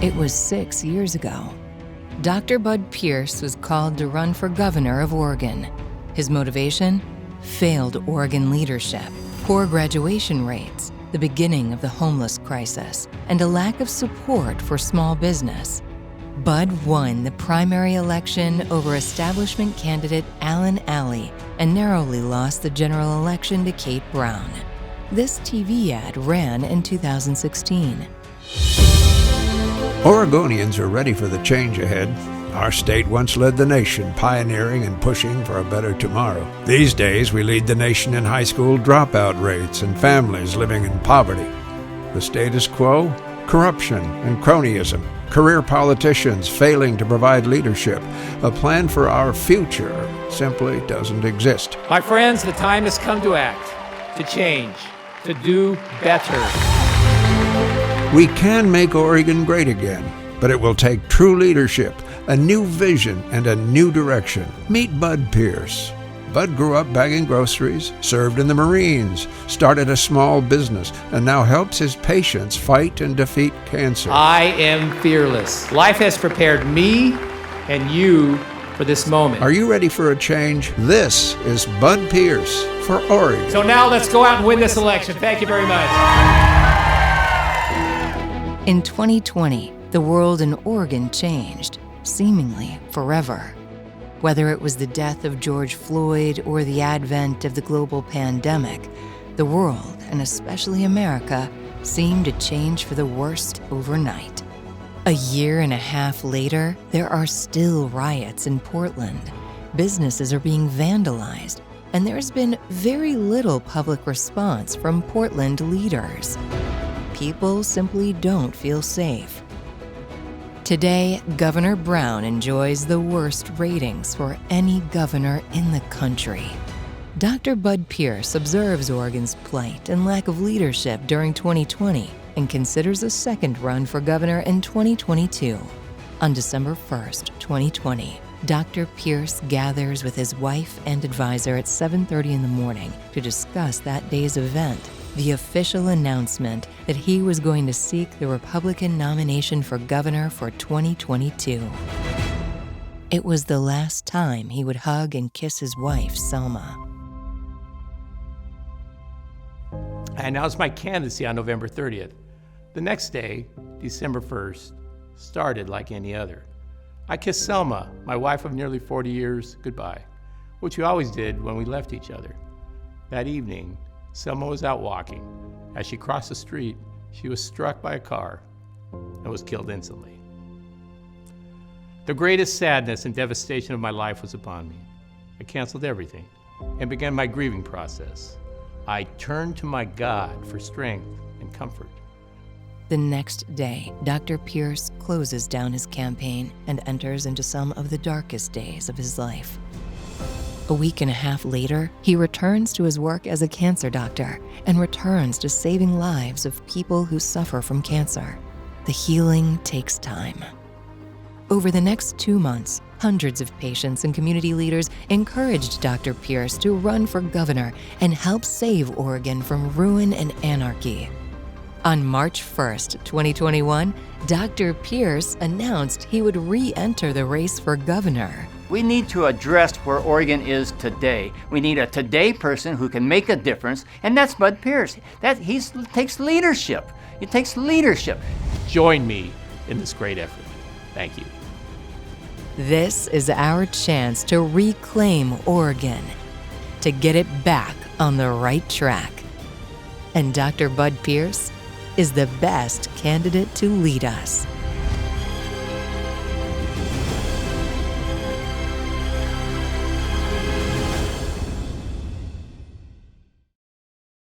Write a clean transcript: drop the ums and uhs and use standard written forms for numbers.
It was 6 years ago. Dr. Bud Pierce was called to run for governor of Oregon. His motivation? Failed Oregon leadership, poor graduation rates, the beginning of the homeless crisis, and a lack of support for small business. Bud won the primary election over establishment candidate Alan Alley and narrowly lost the general election to Kate Brown. This TV ad ran in 2016. Oregonians are ready for the change ahead. Our state once led the nation, pioneering and pushing for a better tomorrow. These days, we lead the nation in high school dropout rates and families living in poverty. The status quo? Corruption and cronyism, career politicians failing to provide leadership. A plan for our future simply doesn't exist. My friends, the time has come to act, to change, to do better. We can make Oregon great again, but it will take true leadership, a new vision, and a new direction. Meet Bud Pierce. Bud grew up bagging groceries, served in the Marines, started a small business, and now helps his patients fight and defeat cancer. I am fearless. Life has prepared me and you for this moment. Are you ready for a change? This is Bud Pierce for Oregon. So now let's go out and win this election. Thank you very much. In 2020, the world in Oregon changed, seemingly forever. Whether it was the death of George Floyd or the advent of the global pandemic, the world, and especially America, seemed to change for the worst overnight. A year and a half later, there are still riots in Portland. Businesses are being vandalized, and there's been very little public response from Portland leaders. People simply don't feel safe. Today, Governor Brown enjoys the worst ratings for any governor in the country. Dr. Bud Pierce observes Oregon's plight and lack of leadership during 2020 and considers a second run for governor in 2022. On December 1st, 2020, Dr. Pierce gathers with his wife and advisor at 7:30 in the morning to discuss that day's event, the official announcement that he was going to seek the Republican nomination for governor for 2022. It was the last time he would hug and kiss his wife, Selma. I announced my candidacy on November 30th. The next day, December 1st, started like any other. I kissed Selma, my wife of nearly 40 years, goodbye, which we always did when we left each other. That evening, Selma was out walking. As she crossed the street, she was struck by a car and was killed instantly. The greatest sadness and devastation of my life was upon me. I canceled everything and began my grieving process. I turned to my God for strength and comfort. The next day, Dr. Pierce closes down his campaign and enters into some of the darkest days of his life. A week and a half later, he returns to his work as a cancer doctor and returns to saving lives of people who suffer from cancer. The healing takes time. Over the next 2 months, hundreds of patients and community leaders encouraged Dr. Pierce to run for governor and help save Oregon from ruin and anarchy. On March 1st, 2021, Dr. Pierce announced he would re-enter the race for governor. We need to address where Oregon is today. We need a today person who can make a difference, and that's Bud Pierce. He takes leadership. It takes leadership. Join me in this great effort. Thank you. This is our chance to reclaim Oregon, to get it back on the right track. And Dr. Bud Pierce is the best candidate to lead us.